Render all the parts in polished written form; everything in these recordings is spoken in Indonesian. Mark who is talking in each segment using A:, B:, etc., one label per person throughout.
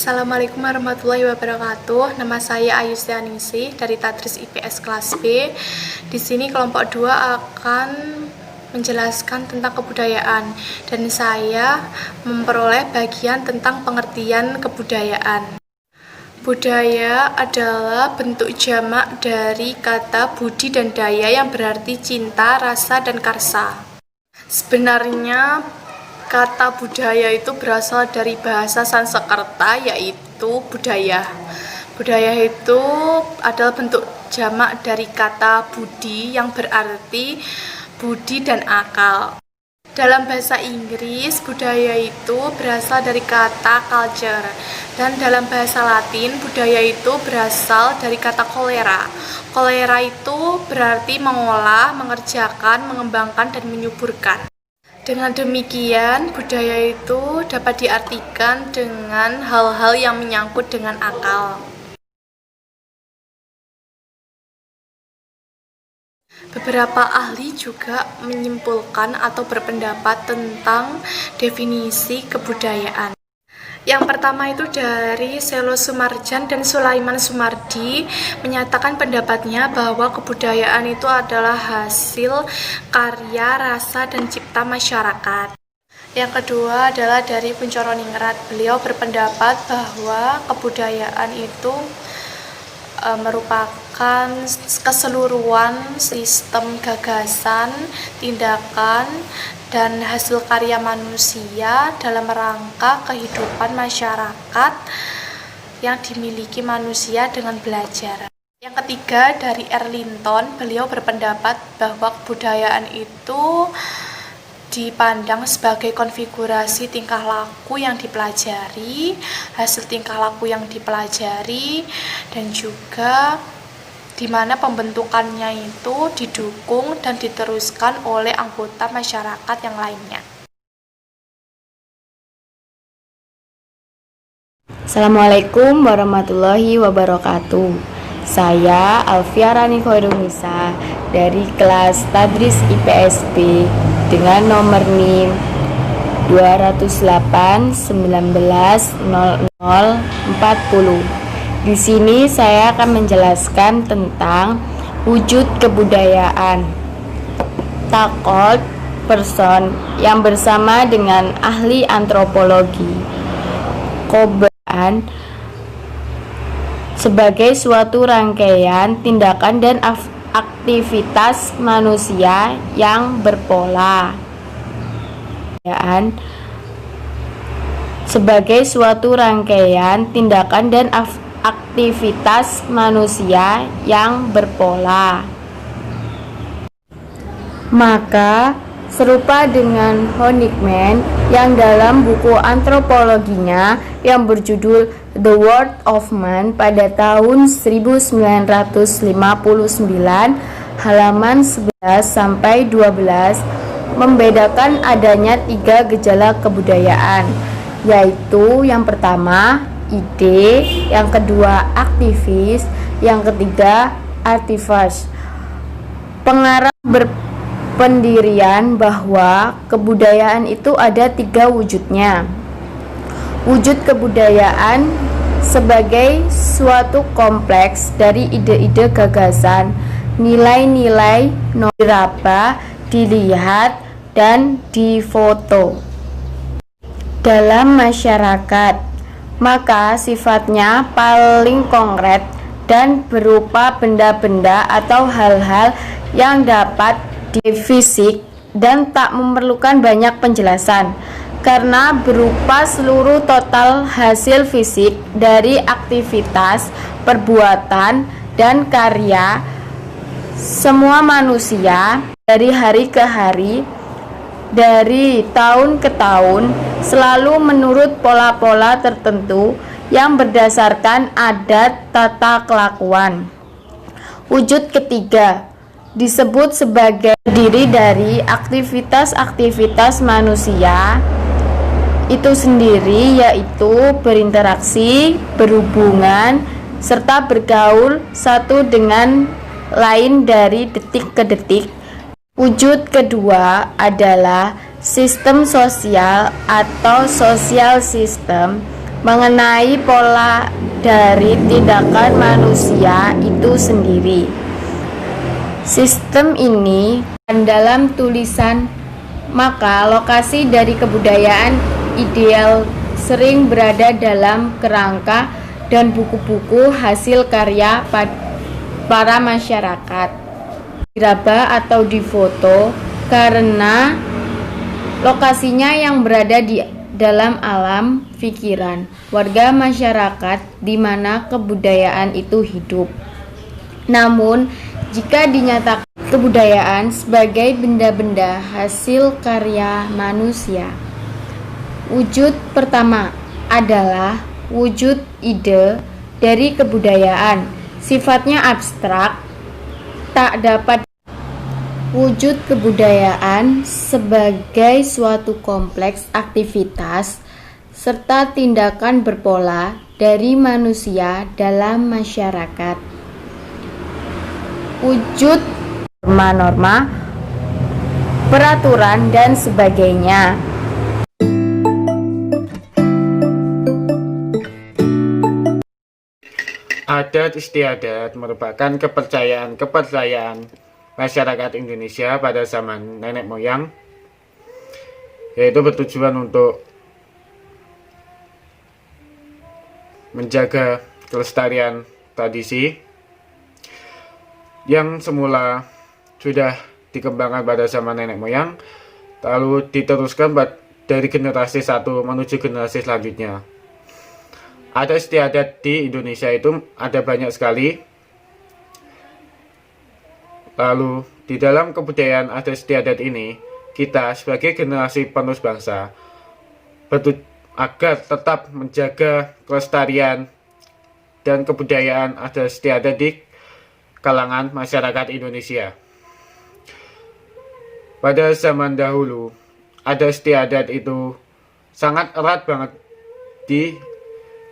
A: Assalamualaikum warahmatullahi wabarakatuh. Nama saya Ayu Stianingsih dari Tadris IPS kelas B. Di sini kelompok 2 akan menjelaskan tentang kebudayaan dan saya memperoleh bagian tentang pengertian kebudayaan. Budaya adalah bentuk jamak dari kata budi dan daya yang berarti cinta, rasa, dan karsa. Sebenarnya kata budaya itu berasal dari bahasa Sanskerta yaitu budaya. Budaya itu adalah bentuk jamak dari kata budi yang berarti budi dan akal. Dalam bahasa Inggris, budaya itu berasal dari kata culture, dan dalam bahasa Latin, budaya itu berasal dari kata kolera. Kolera itu berarti mengolah, mengerjakan, mengembangkan, dan menyuburkan. Dengan demikian, budaya itu dapat diartikan dengan hal-hal yang menyangkut dengan akal. Beberapa ahli juga menyimpulkan atau berpendapat tentang definisi kebudayaan. Yang pertama itu dari Selo Sumarjan dan Sulaiman Sumardi menyatakan pendapatnya bahwa kebudayaan itu adalah hasil karya, rasa, dan cipta masyarakat. Yang kedua adalah dari Kuncoro Ningrat. Beliau berpendapat bahwa kebudayaan itu merupakan keseluruhan sistem gagasan, tindakan, dan hasil karya manusia dalam rangka kehidupan masyarakat yang dimiliki manusia dengan belajar. Yang ketiga dari Erlinton, beliau berpendapat bahwa kebudayaan itu dipandang sebagai konfigurasi tingkah laku yang dipelajari, hasil tingkah laku yang dipelajari, dan juga di mana pembentukannya itu didukung dan diteruskan oleh anggota masyarakat yang lainnya.
B: Assalamualaikum warahmatullahi wabarakatuh. Saya Alfiarani Khoirunisa dari kelas Tadris IPSB dengan nomor NIM 208 19 00 40. Di sini saya akan menjelaskan tentang wujud kebudayaan. Takold person yang bersama dengan ahli antropologi Koban sebagai suatu rangkaian tindakan dan aktivitas manusia yang berpola. Sebagai suatu rangkaian tindakan dan aktivitas manusia yang berpola. Maka serupa dengan Honigman yang dalam buku antropologinya yang berjudul The World of Man pada tahun 1959 halaman 11 sampai 12 membedakan adanya 3 gejala kebudayaan, yaitu yang pertama ide, yang kedua aktivis, yang ketiga artifacts. Pengarang berpendirian bahwa kebudayaan itu ada 3 wujudnya. Wujud kebudayaan sebagai suatu kompleks dari ide-ide gagasan, nilai-nilai diraba, dilihat, dan difoto dalam masyarakat, maka sifatnya paling konkret dan berupa benda-benda atau hal-hal yang dapat difisik dan tak memerlukan banyak penjelasan karena berupa seluruh total hasil fisik dari aktivitas, perbuatan, dan karya semua manusia dari hari ke hari, dari tahun ke tahun, selalu menurut pola-pola tertentu yang berdasarkan adat tata kelakuan. Wujud ketiga disebut sebagai terdiri dari aktivitas-aktivitas manusia itu sendiri, yaitu berinteraksi, berhubungan, serta bergaul satu dengan lain dari detik ke detik. Wujud kedua adalah sistem sosial atau social system mengenai pola dari tindakan manusia itu sendiri. Sistem ini dalam tulisan, maka lokasi dari kebudayaan ideal sering berada dalam kerangka dan buku-buku hasil karya para masyarakat, diraba atau difoto karena lokasinya yang berada di dalam alam pikiran warga masyarakat di mana kebudayaan itu hidup. Namun, jika dinyatakan kebudayaan sebagai benda-benda hasil karya manusia, wujud pertama adalah wujud ide dari kebudayaan. Sifatnya abstrak, tak dapat. Wujud kebudayaan sebagai suatu kompleks aktivitas serta tindakan berpola dari manusia dalam masyarakat. Wujud norma-norma, peraturan, dan sebagainya.
C: Adat istiadat merupakan kepercayaan masyarakat Indonesia pada zaman nenek moyang, yaitu bertujuan untuk menjaga kelestarian tradisi yang semula sudah dikembangkan pada zaman nenek moyang, lalu diteruskan dari generasi satu menuju generasi selanjutnya. Adat istiadat di Indonesia itu ada banyak sekali. Lalu di dalam kebudayaan adat istiadat ini, kita sebagai generasi penerus bangsa agar tetap menjaga kelestarian dan kebudayaan adat istiadat di kalangan masyarakat Indonesia. Pada zaman dahulu, adat istiadat itu sangat erat banget di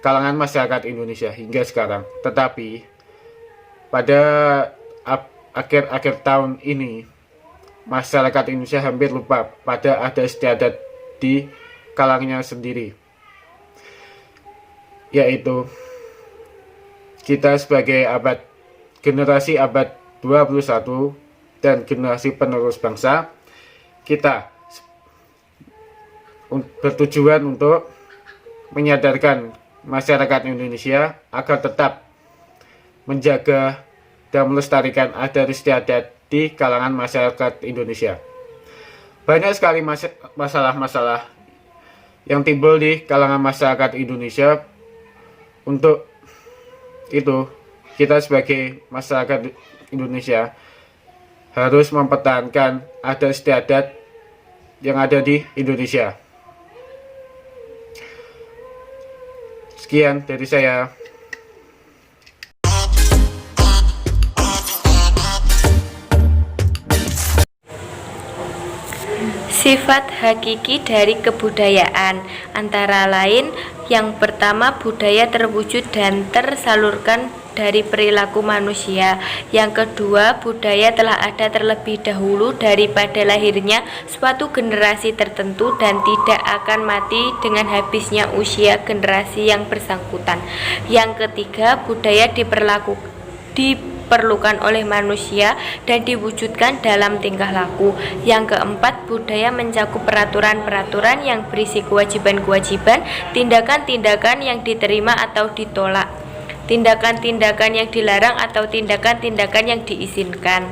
C: kalangan masyarakat Indonesia hingga sekarang. Tetapi pada akhir-akhir tahun ini, masyarakat Indonesia hampir lupa pada adat istiadat di kalangnya sendiri, yaitu kita sebagai generasi abad 21 dan generasi penerus bangsa, kita bertujuan untuk menyadarkan masyarakat Indonesia agar tetap menjaga dan melestarikan adat istiadat di kalangan masyarakat Indonesia. Banyak sekali masalah-masalah yang timbul di kalangan masyarakat Indonesia. Untuk itu, kita sebagai masyarakat Indonesia harus mempertahankan adat istiadat yang ada di Indonesia. Sekian dari saya.
D: Sifat hakiki dari kebudayaan antara lain, yang pertama, budaya terwujud dan tersalurkan dari perilaku manusia. Yang kedua, budaya telah ada terlebih dahulu daripada lahirnya suatu generasi tertentu dan tidak akan mati dengan habisnya usia generasi yang bersangkutan. Yang ketiga, budaya diperlukan oleh manusia dan diwujudkan dalam tingkah laku. Yang keempat, budaya mencakup peraturan-peraturan yang berisi kewajiban-kewajiban, tindakan-tindakan yang diterima atau ditolak, tindakan-tindakan yang dilarang atau tindakan-tindakan yang diizinkan.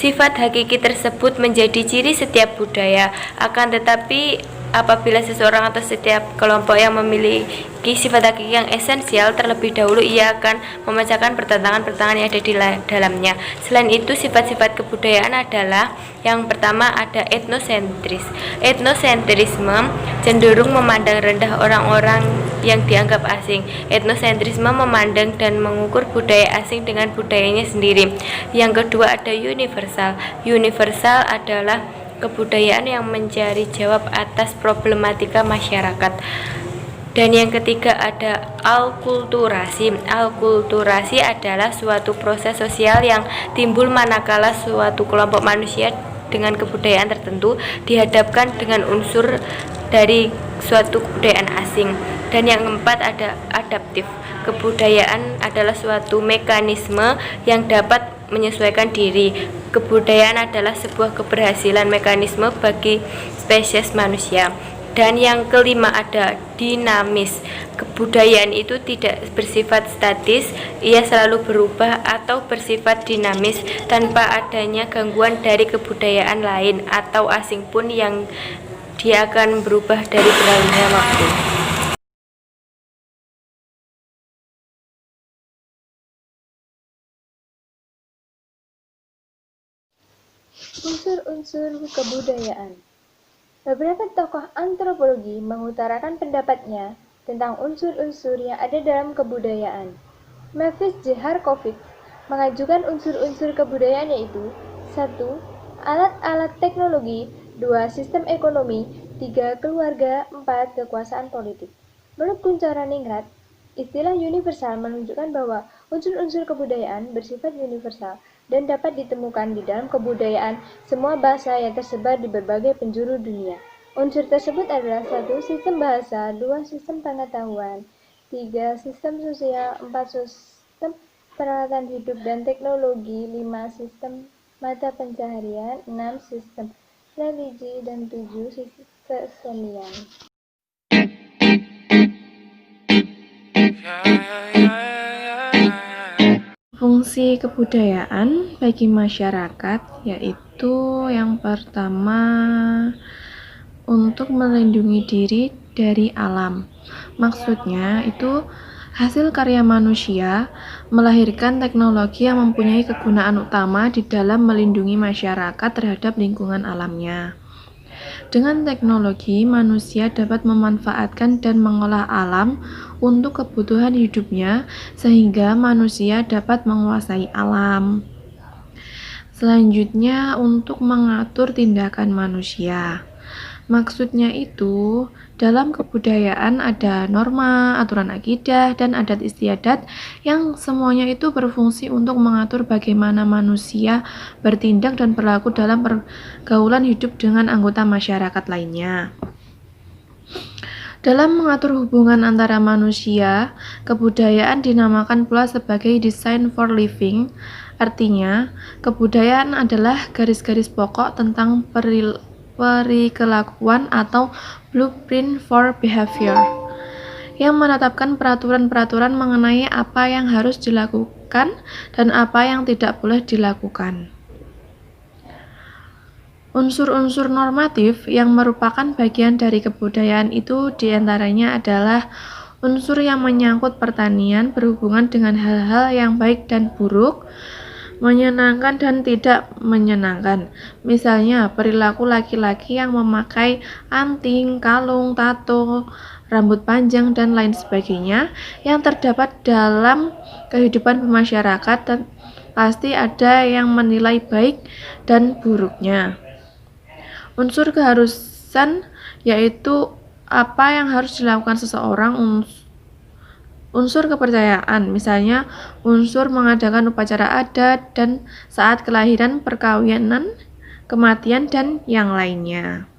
D: Sifat hakiki tersebut menjadi ciri setiap budaya. Akan tetapi, apabila seseorang atau setiap kelompok yang memiliki sifat hakiki yang esensial, terlebih dahulu ia akan memecahkan pertentangan-pertentangan yang ada di dalamnya. Selain itu, sifat-sifat kebudayaan adalah, yang pertama ada etnosentris. Etnosentrisme cenderung memandang rendah orang-orang yang dianggap asing. Etnosentrisme memandang dan mengukur budaya asing dengan budayanya sendiri. Yang kedua ada universal. Universal adalah kebudayaan yang mencari jawab atas problematika masyarakat. Dan yang ketiga ada alkulturasi. Alkulturasi adalah suatu proses sosial yang timbul manakala suatu kelompok manusia dengan kebudayaan tertentu dihadapkan dengan unsur dari suatu kebudayaan asing. Dan yang keempat ada adaptif. Kebudayaan adalah suatu mekanisme yang dapat menyesuaikan diri. Kebudayaan adalah sebuah keberhasilan mekanisme bagi spesies manusia. Dan yang kelima ada dinamis. Kebudayaan itu tidak bersifat statis, ia selalu berubah atau bersifat dinamis tanpa adanya gangguan dari kebudayaan lain atau asing pun yang dia akan berubah dari berlalunya waktu.
E: Unsur-unsur kebudayaan. Beberapa tokoh antropologi mengutarakan pendapatnya tentang unsur-unsur yang ada dalam kebudayaan. Mavis J. Harkovits mengajukan unsur-unsur kebudayaan yaitu 1. Alat-alat teknologi, 2. Sistem ekonomi, 3. Keluarga, 4. Kekuasaan politik. Menurut Kunchara-Ningrat, istilah universal menunjukkan bahwa unsur-unsur kebudayaan bersifat universal dan dapat ditemukan di dalam kebudayaan semua bahasa yang tersebar di berbagai penjuru dunia. Unsur tersebut adalah 1. Sistem bahasa, 2. Sistem pengetahuan, 3. Sistem sosial, 4. Sistem peralatan hidup dan teknologi, 5. Sistem mata pencaharian, 6. Sistem religi, dan 7. Sistem kesenian.
A: Fungsi kebudayaan bagi masyarakat yaitu yang pertama untuk melindungi diri dari alam. Maksudnya itu hasil karya manusia melahirkan teknologi yang mempunyai kegunaan utama di dalam melindungi masyarakat terhadap lingkungan alamnya. Dengan teknologi, manusia dapat memanfaatkan dan mengolah alam untuk kebutuhan hidupnya, sehingga manusia dapat menguasai alam. Selanjutnya, untuk mengatur tindakan manusia. Maksudnya itu, dalam kebudayaan ada norma, aturan akidah, dan adat istiadat yang semuanya itu berfungsi untuk mengatur bagaimana manusia bertindak dan berlaku dalam pergaulan hidup dengan anggota masyarakat lainnya. Dalam mengatur hubungan antara manusia, kebudayaan dinamakan pula sebagai design for living. Artinya, kebudayaan adalah garis-garis pokok tentang perikelakuan atau blueprint for behavior yang menetapkan peraturan-peraturan mengenai apa yang harus dilakukan dan apa yang tidak boleh dilakukan. Unsur-unsur normatif yang merupakan bagian dari kebudayaan itu diantaranya adalah unsur yang menyangkut pertanian berhubungan dengan hal-hal yang baik dan buruk, menyenangkan dan tidak menyenangkan. Misalnya, perilaku laki-laki yang memakai anting, kalung, tato, rambut panjang, dan lain sebagainya yang terdapat dalam kehidupan masyarakat dan pasti ada yang menilai baik dan buruknya. Unsur keharusan yaitu apa yang harus dilakukan seseorang. Unsur kepercayaan, misalnya unsur mengadakan upacara adat dan saat kelahiran, perkawinan, kematian, dan yang lainnya.